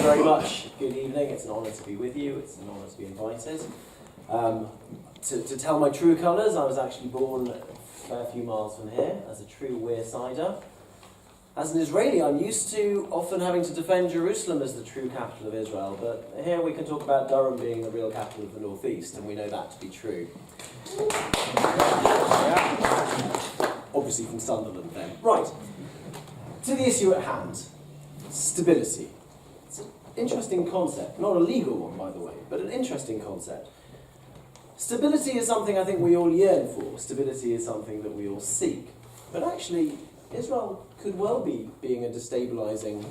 you very much. Good evening. It's an honour to be with you. It's an honour to be invited. To tell my true colours, I was actually born a fair few miles from here as a true Weirsider. As an Israeli, I'm used to often having to defend Jerusalem as the true capital of Israel, but here we can talk about Durham being the real capital of the northeast, and we know that to be true. Obviously from Sunderland then. Right, to the issue at hand, stability. It's an interesting concept, not a legal one by the way, but an interesting concept. Stability is something I think we all yearn for. Stability is something that we all seek. But actually, Israel could well be being a destabilising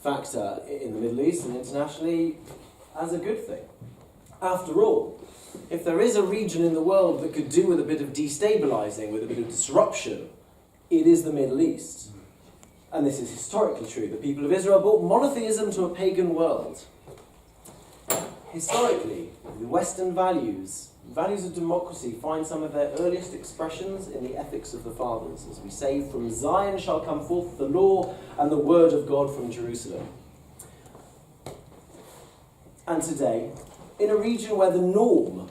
factor in the Middle East and internationally as a good thing. After all, if there is a region in the world that could do with a bit of destabilising, with a bit of disruption, it is the Middle East. And this is historically true. The people of Israel brought monotheism to a pagan world. Historically, the Western values of democracy, find some of their earliest expressions in the ethics of the fathers. As we say, from Zion shall come forth the law and the word of God from Jerusalem. And today, in a region where the norm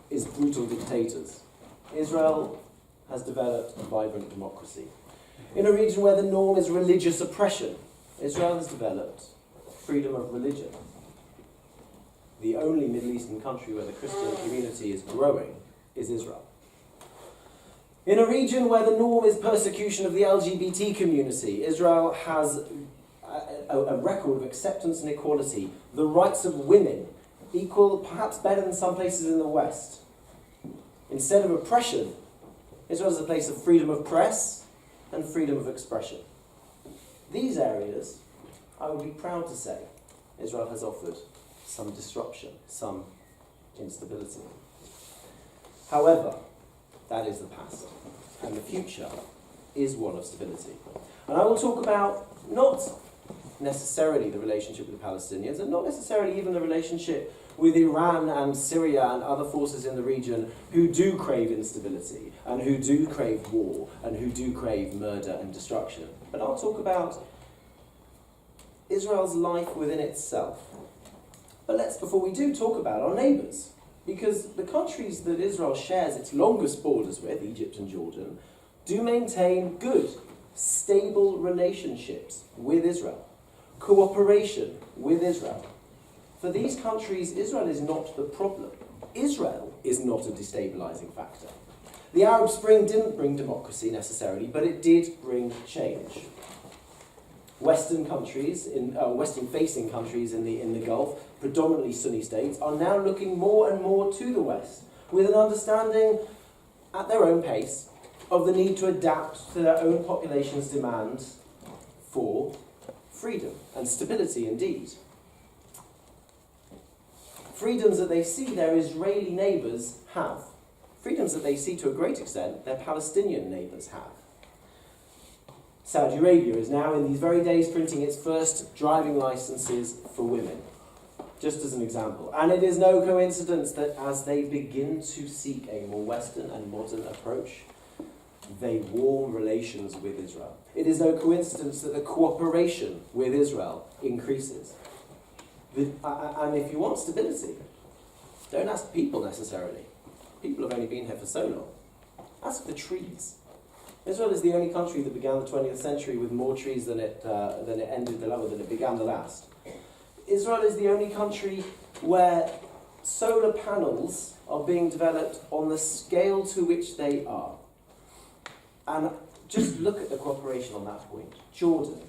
is brutal dictators, Israel has developed a vibrant democracy. In a region where the norm is religious oppression, Israel has developed freedom of religion. The only Middle Eastern country where the Christian community is growing is Israel. In a region where the norm is persecution of the LGBT community, Israel has a record of acceptance and equality, the rights of women, equal, perhaps better than some places in the West. Instead of oppression, Israel is a place of freedom of press and freedom of expression. These areas, I would be proud to say, Israel has offered some disruption, some instability. However, that is the past, and the future is one of stability. And I will talk about not necessarily the relationship with the Palestinians, and not necessarily even the relationship with Iran and Syria and other forces in the region who do crave instability, and who do crave war, and who do crave murder and destruction. But I'll talk about Israel's life within itself. But let's, before we do, talk about our neighbours. Because the countries that Israel shares its longest borders with, Egypt and Jordan, do maintain good, stable relationships with Israel. Cooperation with Israel. For these countries, Israel is not the problem. Israel is not a destabilising factor. The Arab Spring didn't bring democracy necessarily, but it did bring change. Western countries, Western-facing countries in the Gulf, predominantly Sunni states, are now looking more and more to the West, with an understanding, at their own pace, of the need to adapt to their own population's demands for freedom and stability indeed. Freedoms that they see their Israeli neighbours have. Freedoms that they see to a great extent their Palestinian neighbours have. Saudi Arabia is now in these very days printing its first driving licenses for women, just as an example. And it is no coincidence that as they begin to seek a more Western and modern approach, they warm relations with Israel. It is no coincidence that the cooperation with Israel increases. And if you want stability, don't ask people necessarily. People have only been here for so long. Ask the trees. Israel is the only country that began the 20th century with more trees than it began the last. Israel is the only country where solar panels are being developed on the scale to which they are. And just look at the cooperation on that point. Jordan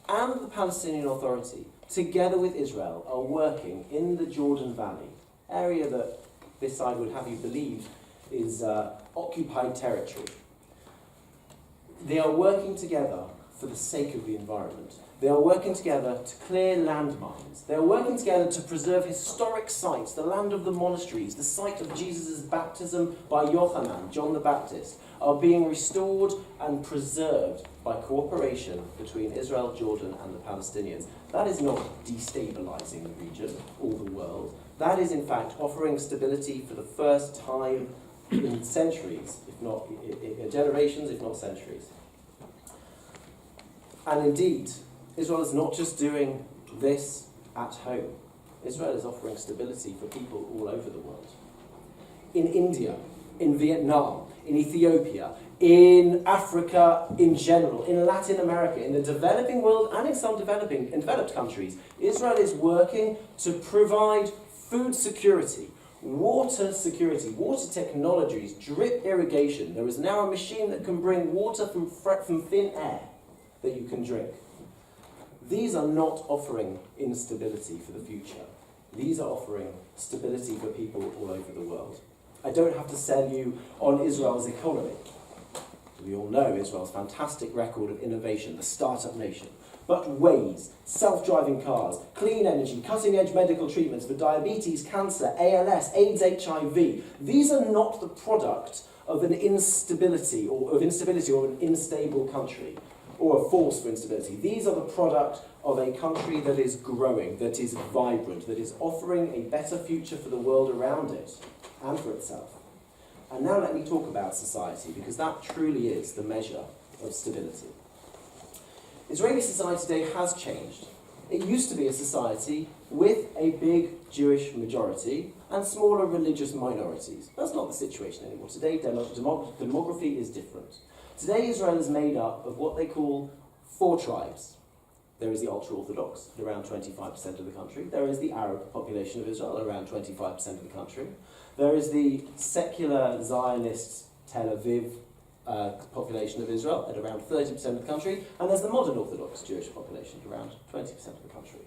and the Palestinian Authority, together with Israel, are working in the Jordan Valley, area that this side would have you believe is occupied territory. They are working together for the sake of the environment. They are working together to clear landmines. They are working together to preserve historic sites, the land of the monasteries, the site of Jesus' baptism by Yochanan, John the Baptist, are being restored and preserved by cooperation between Israel, Jordan, and the Palestinians. That is not destabilising the region or the world. That is, in fact, offering stability for the first time in centuries, if not in generations, if not centuries. And indeed, Israel is not just doing this at home. Israel is offering stability for people all over the world. In India, in Vietnam, in Ethiopia, in Africa in general, in Latin America, in the developing world and in some developed countries, Israel is working to provide food security, water technologies, drip irrigation. There is now a machine that can bring water from thin air that you can drink. These are not offering instability for the future. These are offering stability for people all over the world. I don't have to sell you on Israel's economy. We all know Israel's fantastic record of innovation, the startup nation. But ways, self-driving cars, clean energy, cutting-edge medical treatments for diabetes, cancer, ALS, AIDS, HIV, these are not the product of an instability or an unstable country, or a force for instability. These are the product of a country that is growing, that is vibrant, that is offering a better future for the world around it and for itself. And now let me talk about society, because that truly is the measure of stability. Israeli society today has changed. It used to be a society with a big Jewish majority and smaller religious minorities. That's not the situation anymore. Today, demography is different. Today, Israel is made up of what they call 4 tribes. There is the ultra-Orthodox, around 25% of the country. There is the Arab population of Israel, around 25% of the country. There is the secular Zionist Tel Aviv population of Israel, at around 30% of the country. And there's the modern Orthodox Jewish population, around 20% of the country.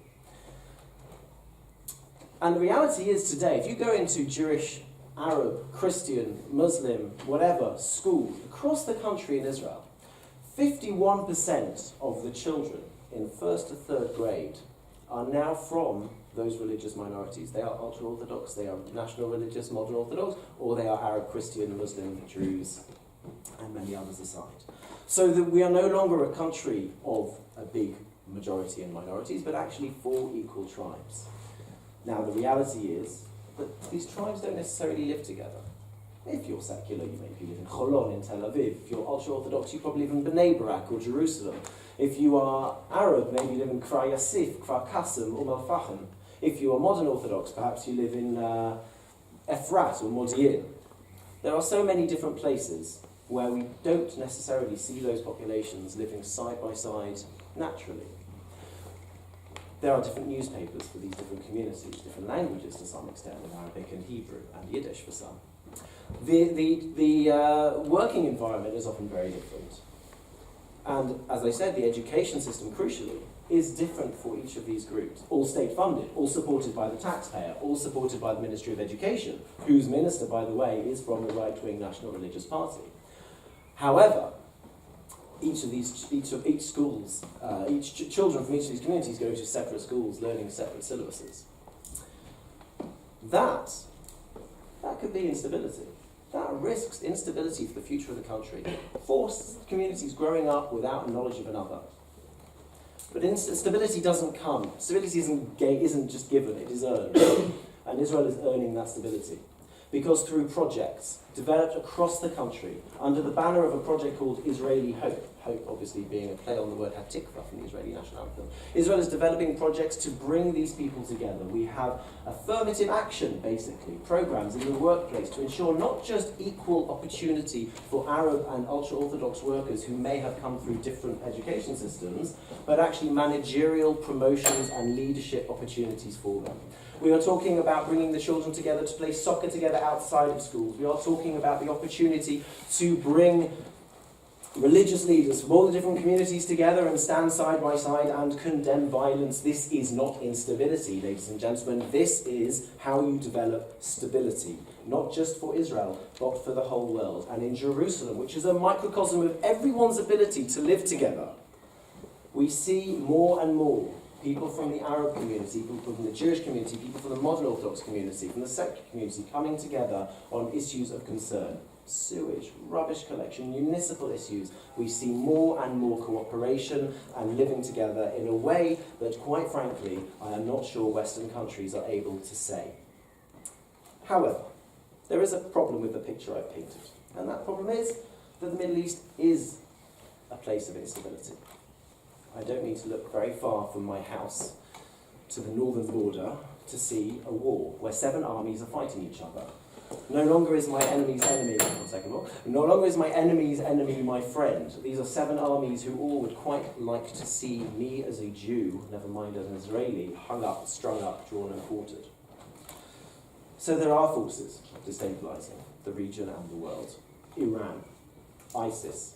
And the reality is today, if you go into Jewish, Arab, Christian, Muslim, whatever, schools across the country in Israel, 51% of the children in 1st to 3rd grade are now from those religious minorities. They are ultra-Orthodox, they are national religious, modern Orthodox, or they are Arab, Christian, Muslim, Druze, and many others aside. So that we are no longer a country of a big majority and minorities, but actually 4 equal tribes. Now the reality is that these tribes don't necessarily live together. If you're secular, you maybe live in Cholon in Tel Aviv. If you're ultra-Orthodox, you probably live in Bnei Brak or Jerusalem. If you are Arab, maybe you live in Kfar Yassif, Kfar Qasim, or Al-Fahim. If you are modern Orthodox, perhaps you live in Efrat or Modi'in. There are so many different places where we don't necessarily see those populations living side by side naturally. There are different newspapers for these different communities, different languages to some extent, Arabic and Hebrew, and Yiddish for some. The working environment is often very different. And as I said, the education system, crucially, is different for each of these groups. All state-funded, all supported by the taxpayer, all supported by the Ministry of Education, whose minister, by the way, is from the right-wing National Religious Party. However, each schools, children from each of these communities go to separate schools, learning separate syllabuses. That could be instability. That risks instability for the future of the country. Force communities growing up without knowledge of another. But stability doesn't come. Stability isn't just given, it is earned. And Israel is earning that stability. Because through projects developed across the country, under the banner of a project called Israeli Hope, hope obviously being a play on the word Hatikva from the Israeli national anthem, Israel is developing projects to bring these people together. We have affirmative action, basically, programs in the workplace to ensure not just equal opportunity for Arab and ultra-Orthodox workers who may have come through different education systems, but actually managerial promotions and leadership opportunities for them. We are talking about bringing the children together to play soccer together outside of schools. We are talking about the opportunity to bring religious leaders from all the different communities together and stand side by side and condemn violence. This is not instability, ladies and gentlemen. This is how you develop stability, not just for Israel, but for the whole world. And in Jerusalem, which is a microcosm of everyone's ability to live together, we see more and more people from the Arab community, people from the Jewish community, people from the modern Orthodox community, from the secular community, coming together on issues of concern. Sewage, rubbish collection, municipal issues. We see more and more cooperation and living together in a way that, quite frankly, I am not sure Western countries are able to say. However, there is a problem with the picture I've painted, and that problem is that the Middle East is a place of instability. I don't need to look very far from my house to the northern border to see a war where 7 armies are fighting each other. No longer is my enemy's enemy, one second more, no longer is my enemy's enemy my friend. These are 7 armies who all would quite like to see me as a Jew, never mind as an Israeli, hung up, strung up, drawn and quartered. So there are forces destabilising the region and the world. Iran, ISIS,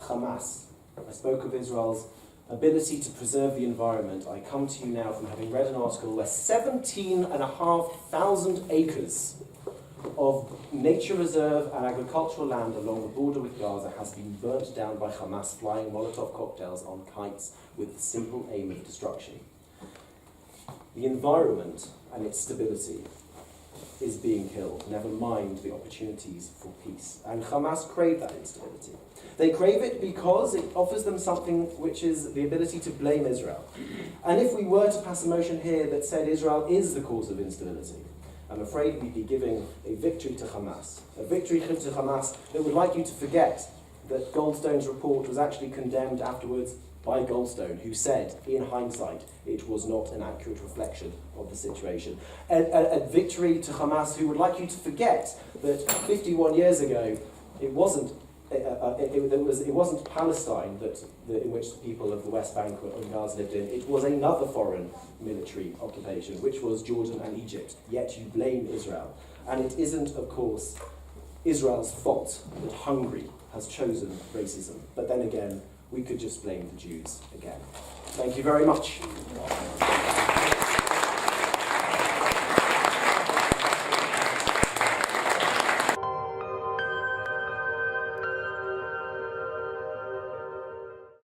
Hamas. I spoke of Israel's ability to preserve the environment. I come to you now from having read an article where 17,500 acres of nature reserve and agricultural land along the border with Gaza has been burnt down by Hamas flying Molotov cocktails on kites with the simple aim of destruction. The environment and its stability is being killed, never mind the opportunities for peace. And Hamas crave that instability. They crave it because it offers them something which is the ability to blame Israel. And if we were to pass a motion here that said Israel is the cause of instability, I'm afraid we'd be giving a victory to Hamas. A victory to Hamas that would like you to forget that Goldstone's report was actually condemned afterwards by Goldstone, who said, in hindsight, it was not an accurate reflection of the situation. A victory to Hamas who would like you to forget that 51 years ago, it wasn't Palestine in which the people of the West Bank and Gaza lived in. It was another foreign military occupation, which was Jordan and Egypt. Yet you blame Israel. And it isn't, of course, Israel's fault that Hungary has chosen racism. But then again, we could just blame the Jews again. Thank you very much.